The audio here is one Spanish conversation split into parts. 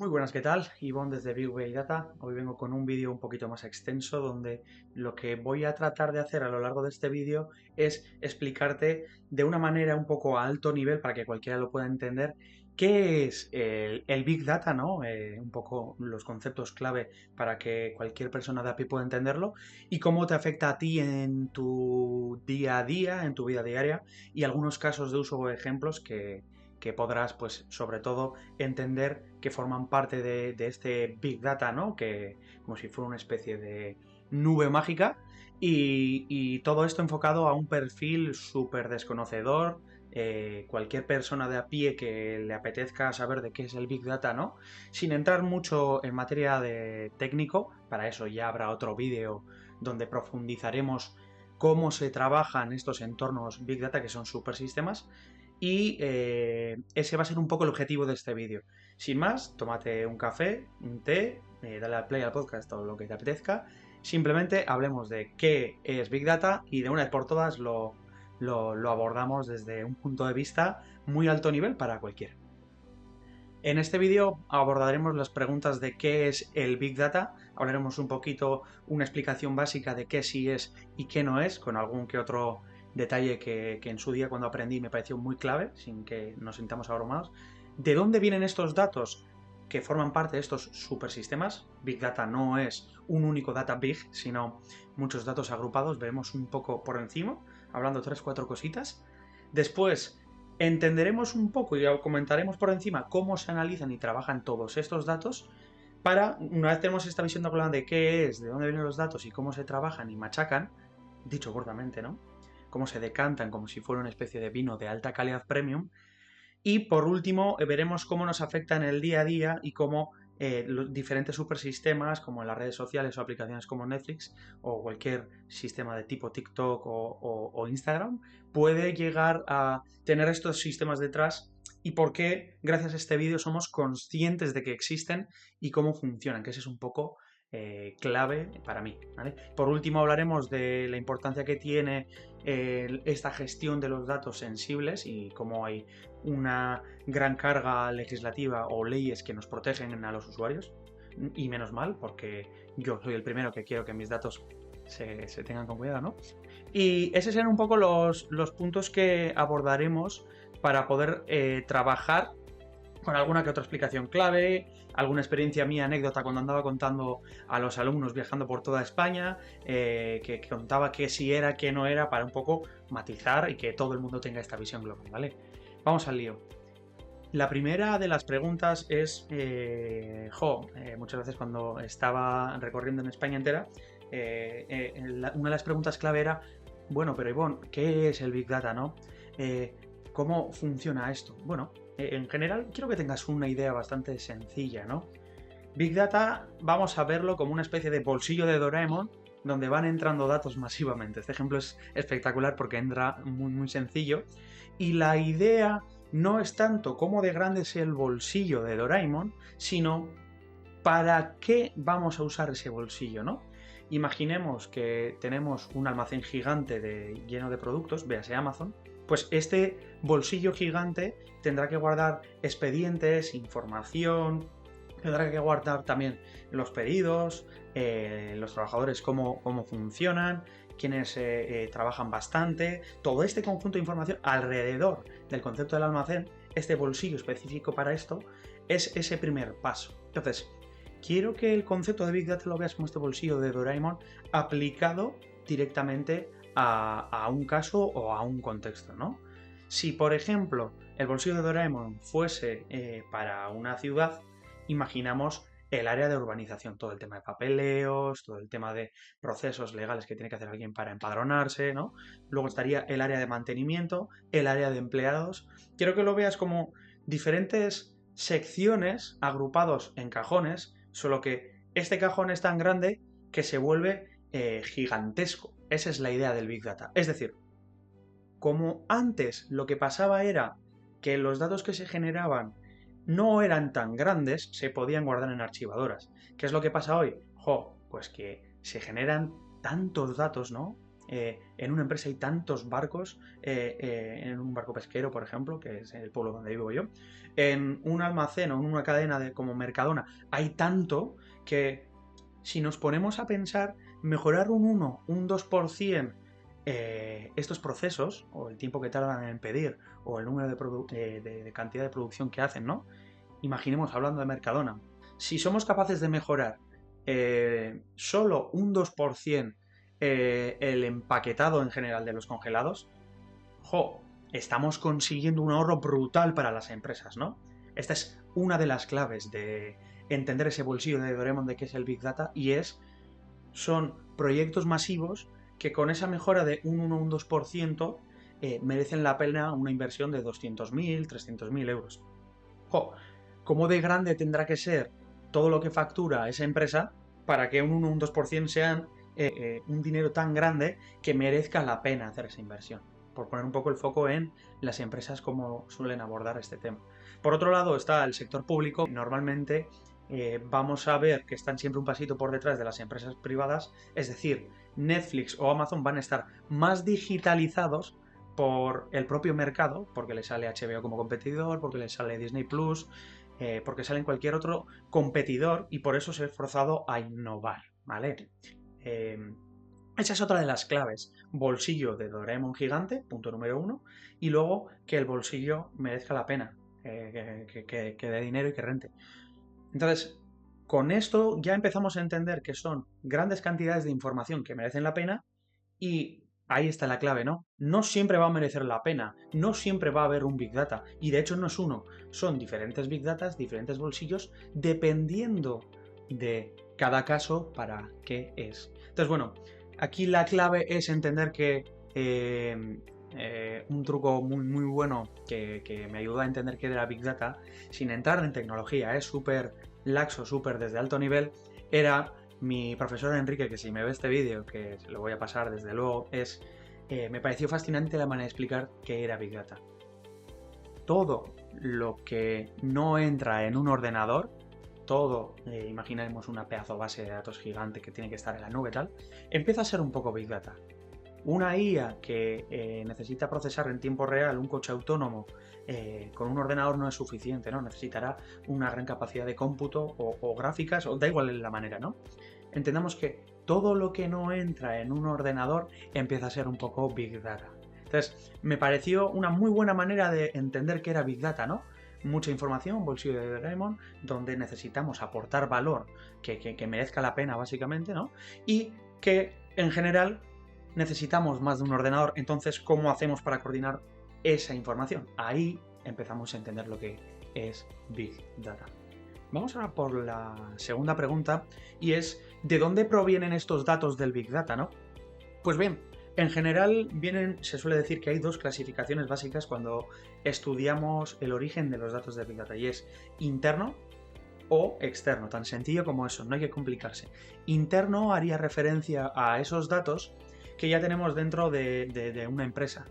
Muy buenas, ¿qué tal? Ivonne desde Big Way Data. Hoy vengo con un vídeo un poquito más extenso donde lo que voy a tratar de hacer a lo largo de este vídeo es explicarte de una manera un poco a alto nivel para que cualquiera lo pueda entender qué es el Big Data, ¿no? Un poco los conceptos clave para que cualquier persona de a pie pueda entenderlo y cómo te afecta a ti en tu día a día, en tu vida diaria y algunos casos de uso o ejemplos que podrás, pues, sobre todo, entender que forman parte de este Big Data, ¿no? Que como si fuera una especie de nube mágica y todo esto enfocado a un perfil súper desconocedor. Cualquier persona de a pie que le apetezca saber de qué es el Big Data, ¿no? Sin entrar mucho en materia de técnico, para eso ya habrá otro vídeo donde profundizaremos cómo se trabajan estos entornos Big Data, que son supersistemas, y ese va a ser un poco el objetivo de este vídeo. Sin más, tómate un café, un té, dale al play al podcast o lo que te apetezca. Simplemente hablemos de qué es Big Data y de una vez por todas lo abordamos desde un punto de vista muy alto nivel para cualquiera. En este vídeo abordaremos las preguntas de qué es el Big Data, hablaremos un poquito, una explicación básica de qué sí es y qué no es, con algún que otro detalle que en su día cuando aprendí me pareció muy clave, sin que nos sintamos abrumados. ¿De dónde vienen estos datos que forman parte de estos supersistemas? Big Data no es un único data big, sino muchos datos agrupados, veremos un poco por encima, hablando tres, cuatro cositas. Después entenderemos un poco y comentaremos por encima cómo se analizan y trabajan todos estos datos para, una vez tenemos esta visión de qué es, de dónde vienen los datos y cómo se trabajan y machacan, dicho cortamente, ¿no? Cómo se decantan como si fuera una especie de vino de alta calidad premium, y por último, veremos cómo nos afecta en el día a día y cómo los diferentes supersistemas, como en las redes sociales o aplicaciones como Netflix o cualquier sistema de tipo TikTok o Instagram, puede llegar a tener estos sistemas detrás y por qué, gracias a este vídeo, somos conscientes de que existen y cómo funcionan, que ese es un poco clave para mí, ¿vale? Por último, hablaremos de la importancia que tiene esta gestión de los datos sensibles y cómo hay una gran carga legislativa o leyes que nos protegen a los usuarios, y menos mal, porque yo soy el primero que quiero que mis datos se tengan con cuidado, ¿no? Y esos serán un poco los puntos que abordaremos para poder trabajar con alguna que otra explicación clave, alguna experiencia mía, anécdota cuando andaba contando a los alumnos viajando por toda España, que contaba qué sí era, qué no era, para un poco matizar y que todo el mundo tenga esta visión global, ¿vale? Vamos al lío. La primera de las preguntas es, muchas veces cuando estaba recorriendo en España entera, una de las preguntas clave era, bueno, pero Ivonne, ¿qué es el Big Data, no? ¿Cómo funciona esto? Bueno, en general quiero que tengas una idea bastante sencilla, ¿no? Big Data vamos a verlo como una especie de bolsillo de Doraemon donde van entrando datos masivamente. Este ejemplo es espectacular porque entra muy, muy sencillo. Y la idea no es tanto cómo de grande es el bolsillo de Doraemon, sino para qué vamos a usar ese bolsillo, ¿no? Imaginemos que tenemos un almacén gigante lleno de productos, véase Amazon, pues este bolsillo gigante tendrá que guardar expedientes, información, tendrá que guardar también los pedidos, los trabajadores cómo funcionan, quienes trabajan bastante, todo este conjunto de información alrededor del concepto del almacén, este bolsillo específico para esto, es ese primer paso. Entonces, quiero que el concepto de Big Data lo veas como este bolsillo de Doraemon aplicado directamente a un caso o a un contexto, ¿no? Si, por ejemplo, el bolsillo de Doraemon fuese para una ciudad, imaginamos el área de urbanización, todo el tema de papeleos, todo el tema de procesos legales que tiene que hacer alguien para empadronarse, ¿no? Luego estaría el área de mantenimiento, el área de empleados. Quiero que lo veas como diferentes secciones agrupados en cajones, solo que este cajón es tan grande que se vuelve gigantesco. Esa es la idea del Big Data. Es decir, como antes lo que pasaba era que los datos que se generaban no eran tan grandes, se podían guardar en archivadoras. ¿Qué es lo que pasa hoy? Pues que se generan tantos datos, ¿no? en una empresa hay tantos barcos, en un barco pesquero, por ejemplo, que es el pueblo donde vivo yo, en un almacén o en una cadena como Mercadona, hay tanto que si nos ponemos a pensar, mejorar un 1, un 2% estos procesos, o el tiempo que tardan en pedir, o el número de cantidad de producción que hacen, ¿no? Imaginemos, hablando de Mercadona, si somos capaces de mejorar solo un 2% el empaquetado en general de los congelados, ¡jo! Estamos consiguiendo un ahorro brutal para las empresas, ¿no? Esta es una de las claves de entender ese bolsillo de Doraemon de qué es el Big Data y son proyectos masivos que con esa mejora de un 1 o un 2% merecen la pena una inversión de 200.000, 300.000 euros. ¡Jo! ¿Cómo de grande tendrá que ser todo lo que factura esa empresa para que un 1 o un 2% sean un dinero tan grande que merezca la pena hacer esa inversión? Por poner un poco el foco en las empresas como suelen abordar este tema. Por otro lado está el sector público. Normalmente vamos a ver que están siempre un pasito por detrás de las empresas privadas, es decir, Netflix o Amazon van a estar más digitalizados por el propio mercado, porque le sale HBO como competidor, porque le sale Disney Plus, porque sale cualquier otro competidor y por eso se ha esforzado a innovar, ¿vale? Esa es otra de las claves. Bolsillo de Doraemon gigante, punto número 1, y luego que el bolsillo merezca la pena, que dé dinero y que rente. Entonces, con esto ya empezamos a entender que son grandes cantidades de información que merecen la pena y ahí está la clave, ¿no? No siempre va a merecer la pena, no siempre va a haber un Big Data y de hecho no es uno, son diferentes Big Datas, diferentes bolsillos, dependiendo de cada caso para qué es. Entonces, bueno, aquí la clave es entender que un truco muy bueno que me ayudó a entender qué era Big Data, sin entrar en tecnología, es súper laxo, súper desde alto nivel, era mi profesor Enrique, que si me ve este vídeo, que se lo voy a pasar desde luego, me pareció fascinante la manera de explicar qué era Big Data. Todo lo que no entra en un ordenador, todo, imaginemos una pedazo base de datos gigante que tiene que estar en la nube tal, empieza a ser un poco Big Data. Una IA que necesita procesar en tiempo real un coche autónomo con un ordenador no es suficiente, ¿no? Necesitará una gran capacidad de cómputo o gráficas, o da igual la manera, ¿no? Entendamos que todo lo que no entra en un ordenador empieza a ser un poco Big Data. Entonces, me pareció una muy buena manera de entender qué era Big Data, ¿no? Mucha información, bolsillo de Doraemon, donde necesitamos aportar valor que merezca la pena, básicamente, ¿no? Y que, en general, necesitamos más de un ordenador, entonces, ¿cómo hacemos para coordinar esa información? Ahí empezamos a entender lo que es Big Data. Vamos ahora por la segunda pregunta y es ¿de dónde provienen estos datos del Big Data, no? Pues bien, en general se suele decir que hay dos clasificaciones básicas cuando estudiamos el origen de los datos del Big Data y es interno o externo, tan sencillo como eso, no hay que complicarse. Interno haría referencia a esos datos que ya tenemos dentro de una empresa.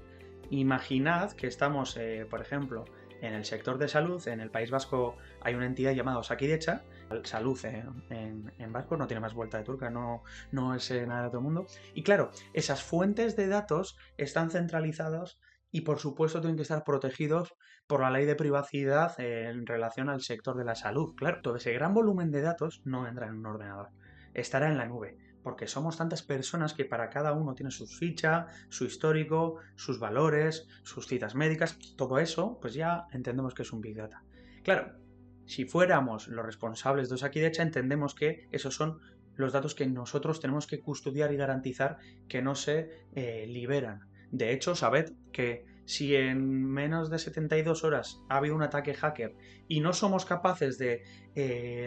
Imaginad que estamos, por ejemplo, en el sector de salud. En el País Vasco hay una entidad llamada Osakidetza. Salud en vasco no tiene más vuelta de turca, no es nada de otro mundo. Y claro, esas fuentes de datos están centralizadas y por supuesto tienen que estar protegidos por la ley de privacidad en relación al sector de la salud. Claro, todo ese gran volumen de datos no vendrá en un ordenador, estará en la nube, porque somos tantas personas que para cada uno tiene su ficha, su histórico, sus valores, sus citas médicas, todo eso, pues ya entendemos que es un Big Data. Claro, si fuéramos los responsables de Osakidetza, entendemos que esos son los datos que nosotros tenemos que custodiar y garantizar que no se liberan. De hecho, sabed que si en menos de 72 horas ha habido un ataque hacker y no somos capaces de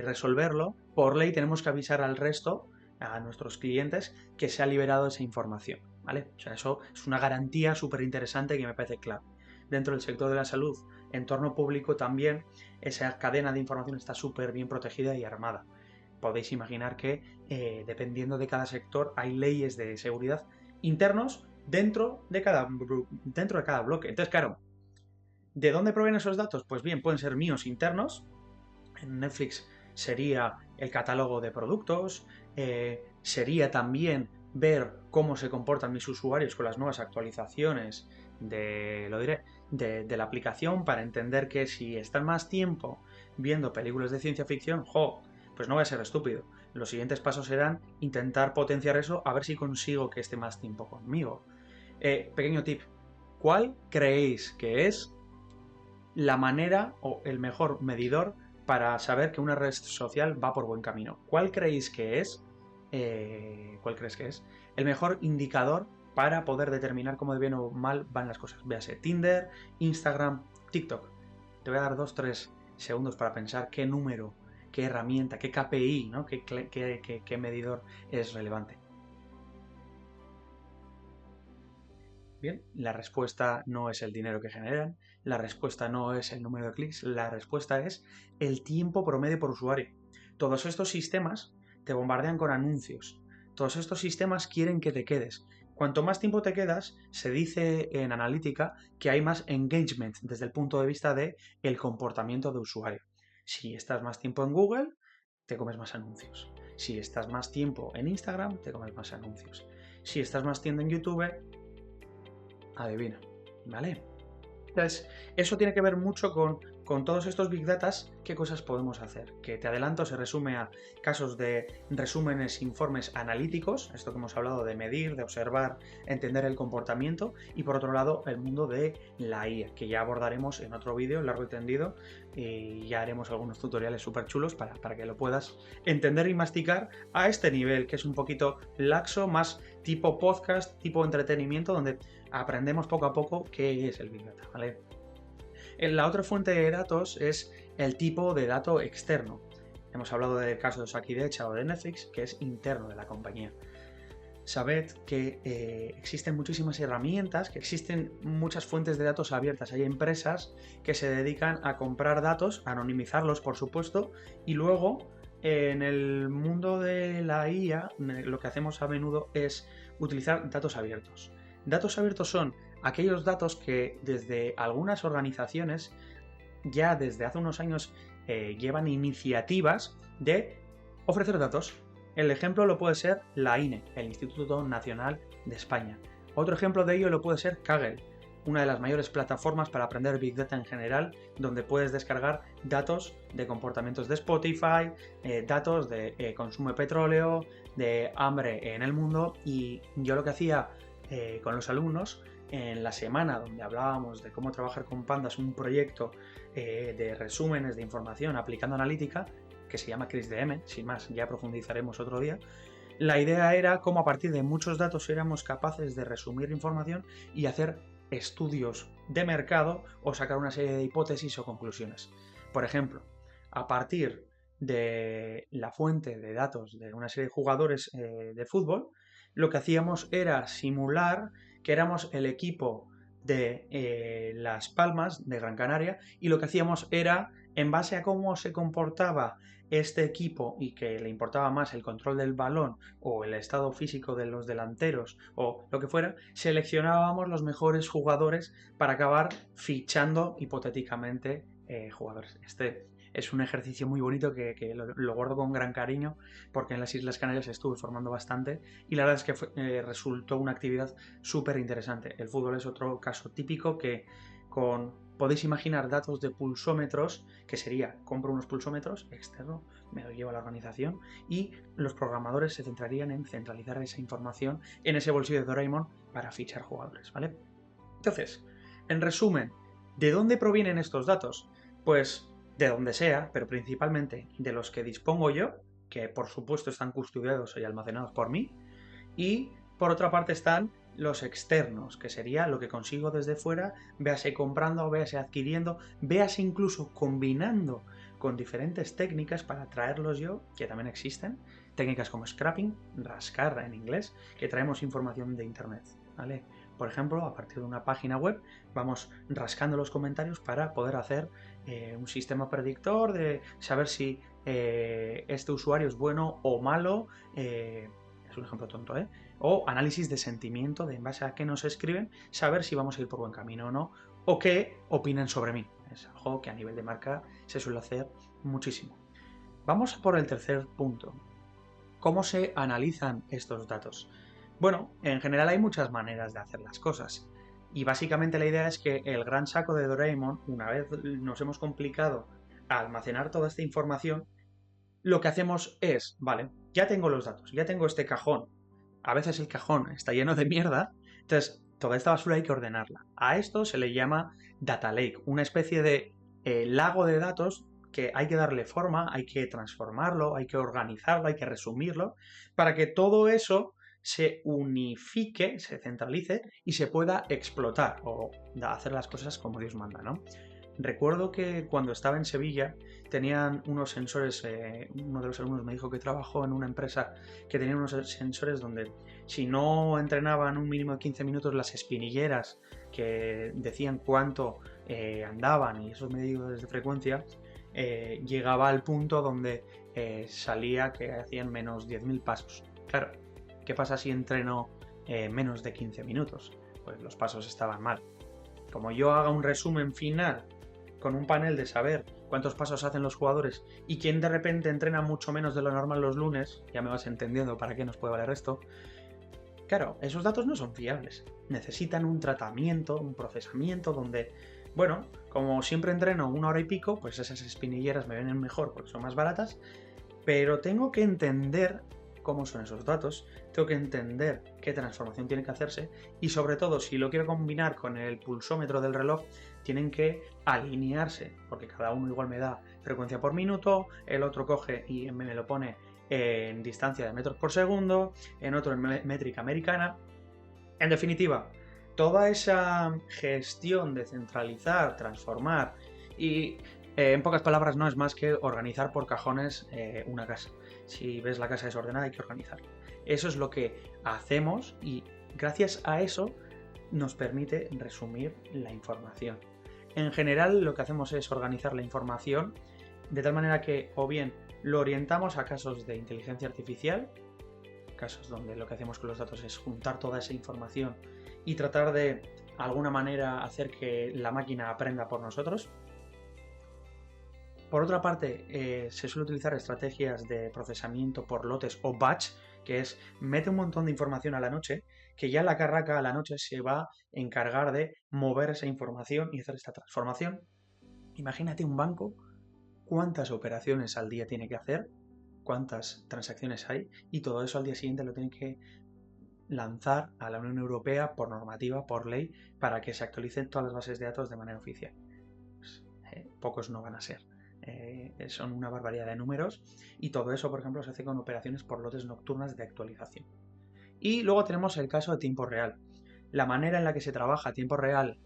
resolverlo, por ley tenemos que avisar al resto, a nuestros clientes, que se ha liberado esa información, ¿vale? O sea, eso es una garantía súper interesante que me parece clave. Dentro del sector de la salud, entorno público también, esa cadena de información está súper bien protegida y armada. Podéis imaginar que dependiendo de cada sector hay leyes de seguridad internos dentro de cada bloque. Entonces, claro, ¿de dónde provienen esos datos? Pues bien, pueden ser míos internos. En Netflix sería el catálogo de productos, sería también ver cómo se comportan mis usuarios con las nuevas actualizaciones de la aplicación para entender que si están más tiempo viendo películas de ciencia ficción, pues no voy a ser estúpido. Los siguientes pasos serán intentar potenciar eso a ver si consigo que esté más tiempo conmigo. Pequeño tip, ¿cuál creéis que es la manera o el mejor medidor para saber que una red social va por buen camino? ¿Cuál creéis que es? ¿Cuál crees que es el mejor indicador para poder determinar cómo de bien o mal van las cosas? Véase Tinder, Instagram, TikTok. Te voy a dar 2-3 segundos para pensar qué número, qué herramienta, qué KPI, ¿no? qué medidor es relevante. Bien, la respuesta no es el dinero que generan, la respuesta no es el número de clics, la respuesta es el tiempo promedio por usuario. Todos estos sistemas te bombardean con anuncios. Todos estos sistemas quieren que te quedes. Cuanto más tiempo te quedas, se dice en analítica que hay más engagement desde el punto de vista de el comportamiento de usuario. Si estás más tiempo en Google, te comes más anuncios. Si estás más tiempo en Instagram, te comes más anuncios. Si estás más tiempo en YouTube, adivina, ¿vale? Entonces, eso tiene que ver mucho con todos estos Big Datas, qué cosas podemos hacer. Que te adelanto, se resume a casos de resúmenes, informes analíticos, esto que hemos hablado de medir, de observar, entender el comportamiento, y por otro lado, el mundo de la IA, que ya abordaremos en otro vídeo largo y tendido, y ya haremos algunos tutoriales súper chulos para que lo puedas entender y masticar a este nivel, que es un poquito laxo, más tipo podcast, tipo entretenimiento, donde aprendemos poco a poco qué es el Big Data, ¿vale? La otra fuente de datos es el tipo de dato externo. Hemos hablado del caso de Sakidecha o de Netflix, que es interno de la compañía. Sabed que existen muchísimas herramientas, que existen muchas fuentes de datos abiertas. Hay empresas que se dedican a comprar datos, a anonimizarlos, por supuesto, y luego en el mundo de la IA lo que hacemos a menudo es utilizar datos abiertos. Datos abiertos son aquellos datos que desde algunas organizaciones ya desde hace unos años llevan iniciativas de ofrecer datos. El ejemplo lo puede ser la INE, el Instituto Nacional de España. Otro ejemplo de ello lo puede ser Kaggle, una de las mayores plataformas para aprender Big Data en general, donde puedes descargar datos de comportamientos de Spotify, datos de consumo de petróleo, de hambre en el mundo. Y yo lo que hacía con los alumnos en la semana donde hablábamos de cómo trabajar con pandas, un proyecto de resúmenes de información aplicando analítica, que se llama CrisDM, sin más, ya profundizaremos otro día. La idea era cómo a partir de muchos datos éramos capaces de resumir información y hacer estudios de mercado o sacar una serie de hipótesis o conclusiones. Por ejemplo, a partir de la fuente de datos de una serie de jugadores de fútbol, lo que hacíamos era simular que éramos el equipo de Las Palmas, de Gran Canaria, y lo que hacíamos era, en base a cómo se comportaba este equipo y que le importaba más el control del balón o el estado físico de los delanteros o lo que fuera, seleccionábamos los mejores jugadores para acabar fichando hipotéticamente jugadores. Este es un ejercicio muy bonito que lo guardo con gran cariño porque en las Islas Canarias estuve formando bastante y la verdad es que resultó una actividad súper interesante. El fútbol es otro caso típico que podéis imaginar datos de pulsómetros, que sería, compro unos pulsómetros externo, me lo llevo a la organización y los programadores se centrarían en centralizar esa información en ese bolsillo de Doraemon para fichar jugadores, ¿vale? Entonces, en resumen, ¿de dónde provienen estos datos? Pues de donde sea, pero principalmente de los que dispongo yo, que por supuesto están custodiados y almacenados por mí, y por otra parte están los externos, que sería lo que consigo desde fuera, véase comprando, véase adquiriendo, véase incluso combinando con diferentes técnicas para traerlos yo, que también existen, técnicas como scrapping, rascar en inglés, que traemos información de internet, ¿vale? Por ejemplo, a partir de una página web vamos rascando los comentarios para poder hacer un sistema predictor de saber si este usuario es bueno o malo, es un ejemplo tonto, ¿eh? O análisis de sentimiento, de en base a qué nos escriben, saber si vamos a ir por buen camino o no, o qué opinan sobre mí. Es algo que a nivel de marca se suele hacer muchísimo. Vamos por el tercer punto. ¿Cómo se analizan estos datos? Bueno, en general hay muchas maneras de hacer las cosas. Y básicamente la idea es que el gran saco de Doraemon, una vez nos hemos complicado a almacenar toda esta información, lo que hacemos es, vale, ya tengo los datos, ya tengo este cajón. A veces el cajón está lleno de mierda, entonces toda esta basura hay que ordenarla. A esto se le llama data lake, una especie de lago de datos que hay que darle forma, hay que transformarlo, hay que organizarlo, hay que resumirlo, para que todo eso se unifique, se centralice y se pueda explotar o hacer las cosas como Dios manda, ¿no? Recuerdo que cuando estaba en Sevilla tenían unos sensores, uno de los alumnos me dijo que trabajó en una empresa que tenía unos sensores donde si no entrenaban un mínimo de 15 minutos las espinilleras que decían cuánto andaban y esos medidores de frecuencia, llegaba al punto donde salía que hacían menos 10.000 pasos. Claro, ¿qué pasa si entreno menos de 15 minutos? Pues los pasos estaban mal. Como yo haga un resumen final con un panel de saber cuántos pasos hacen los jugadores y quién de repente entrena mucho menos de lo normal los lunes, ya me vas entendiendo para qué nos puede valer esto, claro, esos datos no son fiables. Necesitan un tratamiento, un procesamiento donde, bueno, como siempre entreno 1 hora y pico, pues esas espinilleras me vienen mejor porque son más baratas, pero tengo que entender cómo son esos datos, tengo que entender qué transformación tiene que hacerse y sobre todo si lo quiero combinar con el pulsómetro del reloj, tienen que alinearse, porque cada uno igual me da frecuencia por minuto, el otro coge y me lo pone en distancia de metros por segundo, en otro en métrica americana. En definitiva, toda esa gestión de centralizar, transformar y en pocas palabras no es más que organizar por cajones una casa. Si ves la casa desordenada hay que organizarla. Eso es lo que hacemos y gracias a eso nos permite resumir la información. En general lo que hacemos es organizar la información de tal manera que o bien lo orientamos a casos de inteligencia artificial, casos donde lo que hacemos con los datos es juntar toda esa información y tratar de alguna manera hacer que la máquina aprenda por nosotros. Por otra parte, se suele utilizar estrategias de procesamiento por lotes o batch, que es mete un montón de información a la noche, que ya la carraca a la noche se va a encargar de mover esa información y hacer esta transformación. Imagínate un banco, cuántas operaciones al día tiene que hacer, cuántas transacciones hay y todo eso al día siguiente lo tiene que lanzar a la Unión Europea por normativa, por ley, para que se actualicen todas las bases de datos de manera oficial. Pues, pocos no van a ser. Son una barbaridad de números y todo eso, por ejemplo, se hace con operaciones por lotes nocturnas de actualización. Y luego tenemos el caso de tiempo real. La manera en la que se trabaja a tiempo real,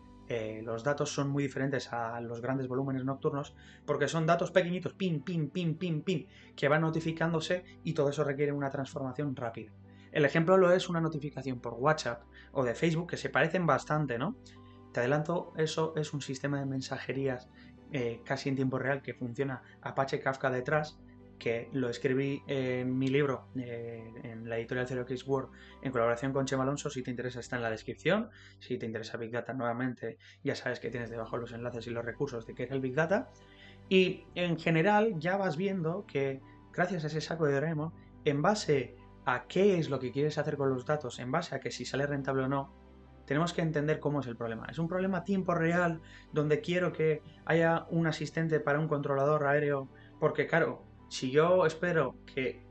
los datos son muy diferentes a los grandes volúmenes nocturnos porque son datos pequeñitos, pim, pim, pim, pim, pim, que van notificándose y todo eso requiere una transformación rápida. El ejemplo lo es una notificación por WhatsApp o de Facebook que se parecen bastante, ¿no? Te adelanto, eso es un sistema de mensajerías casi en tiempo real que funciona Apache Kafka detrás, que lo escribí en mi libro, en la editorial Zero Case Word, en colaboración con Chema Alonso. Si te interesa, está en la descripción. Si te interesa Big Data, nuevamente, ya sabes que tienes debajo los enlaces y los recursos de qué es el Big Data. Y en general ya vas viendo que gracias a ese saco de Doraemon, en base a qué es lo que quieres hacer con los datos, en base a que si sale rentable o no, tenemos que entender cómo es el problema. Es un problema a tiempo real donde quiero que haya un asistente para un controlador aéreo, porque claro, si yo espero que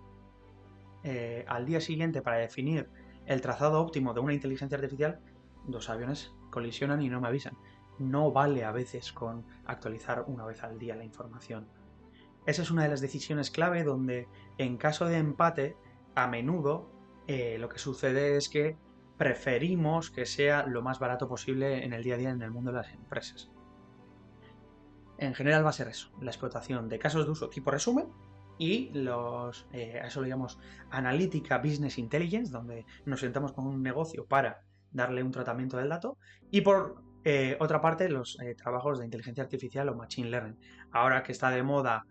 al día siguiente para definir el trazado óptimo de una inteligencia artificial, dos aviones colisionan y no me avisan. No vale a veces con actualizar una vez al día la información. Esa es una de las decisiones clave donde en caso de empate, a menudo lo que sucede es que preferimos que sea lo más barato posible en el día a día en el mundo de las empresas. En general va a ser eso, la explotación de casos de uso tipo resumen y a eso lo llamamos analítica business intelligence, donde nos sentamos con un negocio para darle un tratamiento del dato, y por otra parte los trabajos de inteligencia artificial o machine learning. Ahora que está de moda,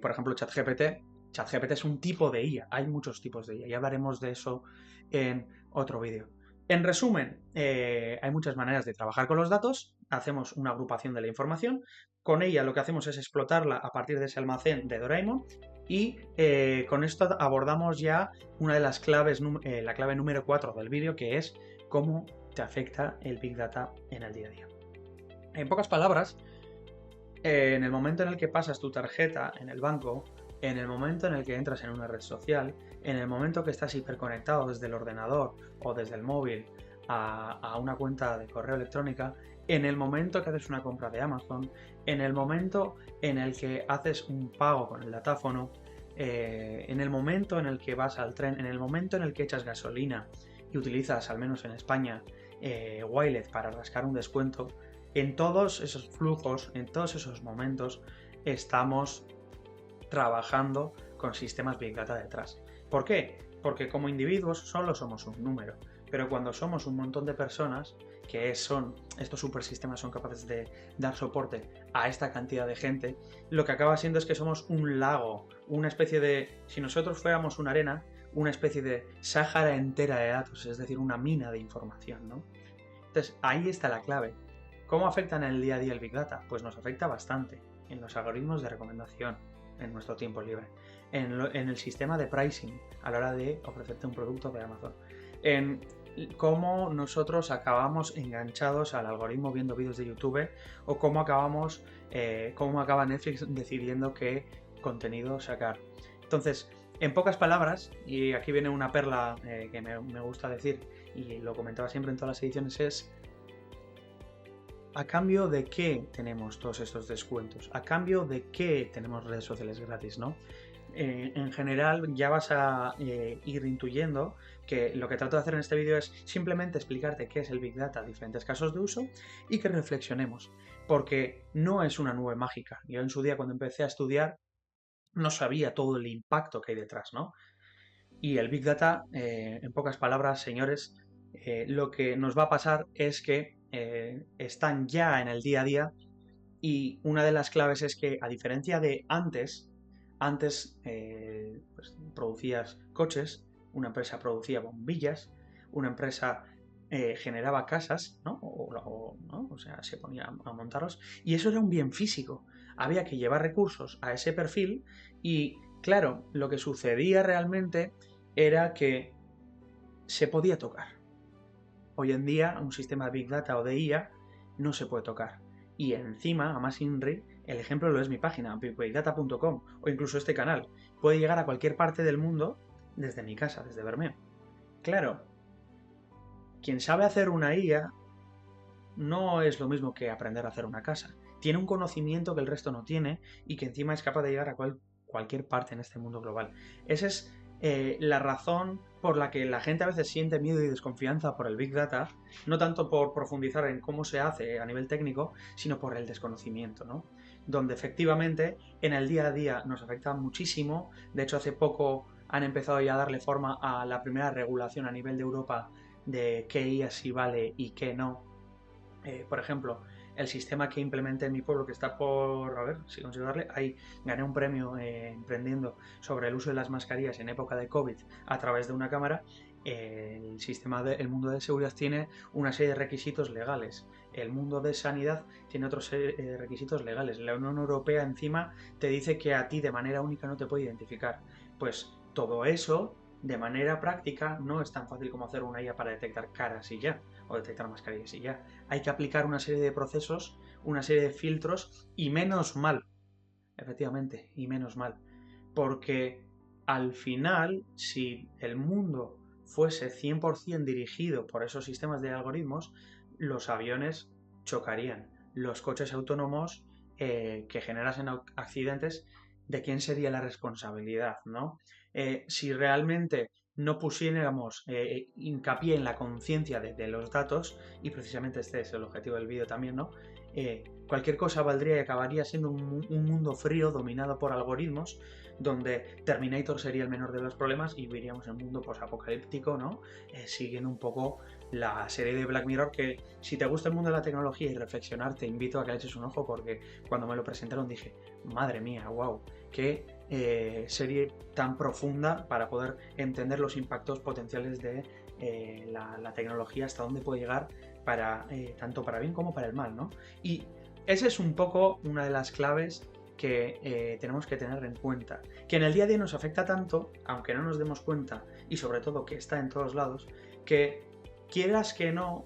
por ejemplo, ChatGPT es un tipo de IA, hay muchos tipos de IA y hablaremos de eso en otro vídeo. En resumen, hay muchas maneras de trabajar con los datos, hacemos una agrupación de la información, con ella lo que hacemos es explotarla a partir de ese almacén de Doraemon Y con esto abordamos ya una de las claves, la clave número 4 del vídeo, que es cómo te afecta el Big Data en el día a día. En pocas palabras, en el momento en el que pasas tu tarjeta en el banco, en el momento en el que entras en una red social, en el momento que estás hiperconectado desde el ordenador o desde el móvil a una cuenta de correo electrónica, en el momento que haces una compra de Amazon, en el momento en el que haces un pago con el datáfono, en el momento en el que vas al tren, en el momento en el que echas gasolina y utilizas, al menos en España, Wilet para rascar un descuento, en todos esos flujos, en todos esos momentos, estamos trabajando con sistemas Big Data detrás. ¿Por qué? Porque como individuos solo somos un número, pero cuando somos un montón de personas, que son, estos supersistemas son capaces de dar soporte a esta cantidad de gente, lo que acaba siendo es que somos un lago, una especie de, si nosotros fuéramos una arena, una especie de Sáhara entera de datos, es decir, una mina de información, ¿no? Entonces, ahí está la clave. ¿Cómo afecta en el día a día el Big Data? Pues nos afecta bastante en los algoritmos de recomendación, en nuestro tiempo libre, en el sistema de pricing a la hora de ofrecerte un producto de Amazon, en cómo nosotros acabamos enganchados al algoritmo viendo vídeos de YouTube o cómo acaba Netflix decidiendo qué contenido sacar. Entonces, en pocas palabras, y aquí viene una perla que me gusta decir y lo comentaba siempre en todas las ediciones, es ¿a cambio de qué tenemos todos estos descuentos? ¿A cambio de qué tenemos redes sociales gratis, no? En general ya vas a ir intuyendo que lo que trato de hacer en este vídeo es simplemente explicarte qué es el Big Data, diferentes casos de uso y que reflexionemos, porque no es una nube mágica. Yo en su día cuando empecé a estudiar no sabía todo el impacto que hay detrás, ¿no? Y el Big Data, en pocas palabras, señores, lo que nos va a pasar es que están ya en el día a día y una de las claves es que, a diferencia de antes pues, producías coches, una empresa producía bombillas, una empresa generaba casas, ¿no? ¿no? O sea, se ponía a montarlos y eso era un bien físico. Había que llevar recursos a ese perfil y, claro, lo que sucedía realmente era que se podía tocar. Hoy en día, un sistema de Big Data o de IA no se puede tocar. Y encima, a más INRI, el ejemplo lo es mi página, bigdata.com, o incluso este canal. Puede llegar a cualquier parte del mundo desde mi casa, desde Bermeo. Claro, quien sabe hacer una IA no es lo mismo que aprender a hacer una casa. Tiene un conocimiento que el resto no tiene y que encima es capaz de llegar a cualquier parte en este mundo global. Esa es la razón por la que la gente a veces siente miedo y desconfianza por el Big Data, no tanto por profundizar en cómo se hace a nivel técnico, sino por el desconocimiento, ¿no? Donde efectivamente en el día a día nos afecta muchísimo. De hecho, hace poco han empezado ya a darle forma a la primera regulación a nivel de Europa de qué IA sí vale y qué no. Por ejemplo, el sistema que implementé en mi pueblo, que está por, a ver si consigo darle, ahí gané un premio emprendiendo sobre el uso de las mascarillas en época de COVID a través de una cámara. El sistema del mundo de seguridad tiene una serie de requisitos legales. El mundo de sanidad tiene otra serie de requisitos legales. La Unión Europea encima te dice que a ti de manera única no te puede identificar. Pues todo eso, de manera práctica, no es tan fácil como hacer una IA para detectar caras y ya, o detectar mascarillas y ya. Hay que aplicar una serie de procesos, una serie de filtros y menos mal, efectivamente, y menos mal. Porque al final, si el mundo fuese 100% dirigido por esos sistemas de algoritmos, los aviones chocarían. Los coches autónomos que generasen accidentes, ¿de quién sería la responsabilidad, no? Si realmente no pusiéramos hincapié en la conciencia de los datos, y precisamente este es el objetivo del vídeo también, ¿no? Cualquier cosa valdría y acabaría siendo un mundo frío dominado por algoritmos, donde Terminator sería el menor de los problemas y viviríamos en un mundo posapocalíptico, ¿no? Siguiendo un poco la serie de Black Mirror, que si te gusta el mundo de la tecnología y reflexionar, te invito a que le eches un ojo, porque cuando me lo presentaron dije, madre mía, wow, qué serie tan profunda para poder entender los impactos potenciales de la tecnología, hasta dónde puede llegar para tanto para bien como para el mal, ¿no? Y esa es un poco una de las claves que tenemos que tener en cuenta, que en el día a día nos afecta tanto, aunque no nos demos cuenta, y sobre todo que está en todos lados, que quieras que no,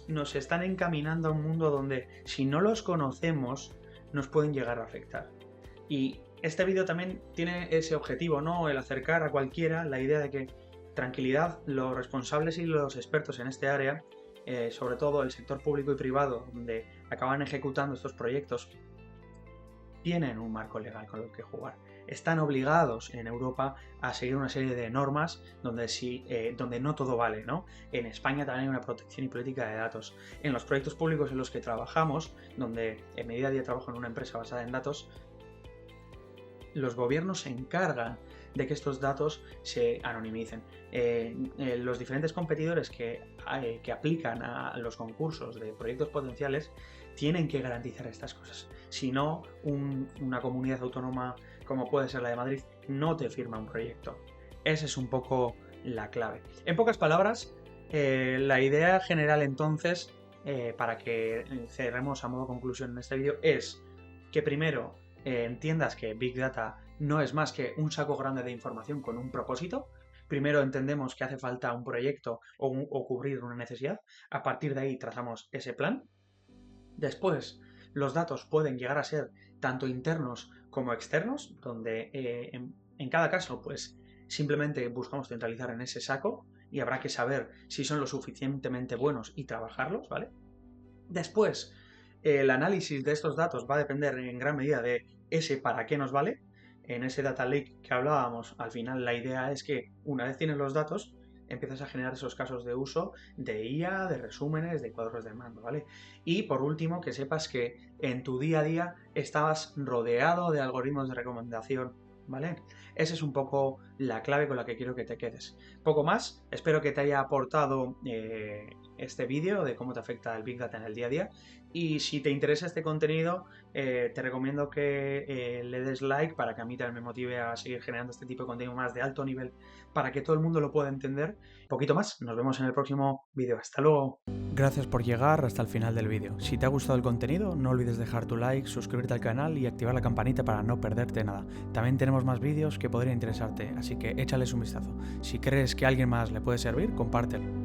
nos están encaminando a un mundo donde si no los conocemos, nos pueden llegar a afectar. Y este vídeo también tiene ese objetivo, ¿no? El acercar a cualquiera la idea de que tranquilidad, los responsables y los expertos en este área, sobre todo el sector público y privado, donde acaban ejecutando estos proyectos, tienen un marco legal con el que jugar. Están obligados en Europa a seguir una serie de normas donde no todo vale, ¿no? En España también hay una protección y política de datos. En los proyectos públicos en los que trabajamos, donde en mi día a día trabajo en una empresa basada en datos, los gobiernos se encargan de que estos datos se anonimicen. Los diferentes competidores que aplican a los concursos de proyectos potenciales tienen que garantizar estas cosas. Si no, una comunidad autónoma como puede ser la de Madrid no te firma un proyecto. Esa es un poco la clave. En pocas palabras, la idea general entonces, para que cerremos a modo conclusión en este vídeo, es que primero entiendas que Big Data no es más que un saco grande de información con un propósito. Primero entendemos que hace falta un proyecto o cubrir una necesidad. A partir de ahí trazamos ese plan. Después, los datos pueden llegar a ser tanto internos como externos, donde en cada caso, pues simplemente buscamos centralizar en ese saco y habrá que saber si son lo suficientemente buenos y trabajarlos, ¿vale? Después, el análisis de estos datos va a depender en gran medida de ese para qué nos vale. En ese data lake que hablábamos, al final la idea es que una vez tienes los datos, empiezas a generar esos casos de uso de IA, de resúmenes, de cuadros de mando, ¿vale? Y por último, que sepas que en tu día a día estabas rodeado de algoritmos de recomendación, ¿vale? Esa es un poco la clave con la que quiero que te quedes. Poco más, espero que te haya aportado este vídeo de cómo te afecta el Big Data en el día a día. Y si te interesa este contenido, te recomiendo que le des like para que a mí también me motive a seguir generando este tipo de contenido más de alto nivel para que todo el mundo lo pueda entender. Poquito más, nos vemos en el próximo vídeo. Hasta luego. Gracias por llegar hasta el final del vídeo. Si te ha gustado el contenido, no olvides dejar tu like, suscribirte al canal y activar la campanita para no perderte nada. También tenemos más vídeos que podrían interesarte, así que échales un vistazo. Si crees que a alguien más le puede servir, compártelo.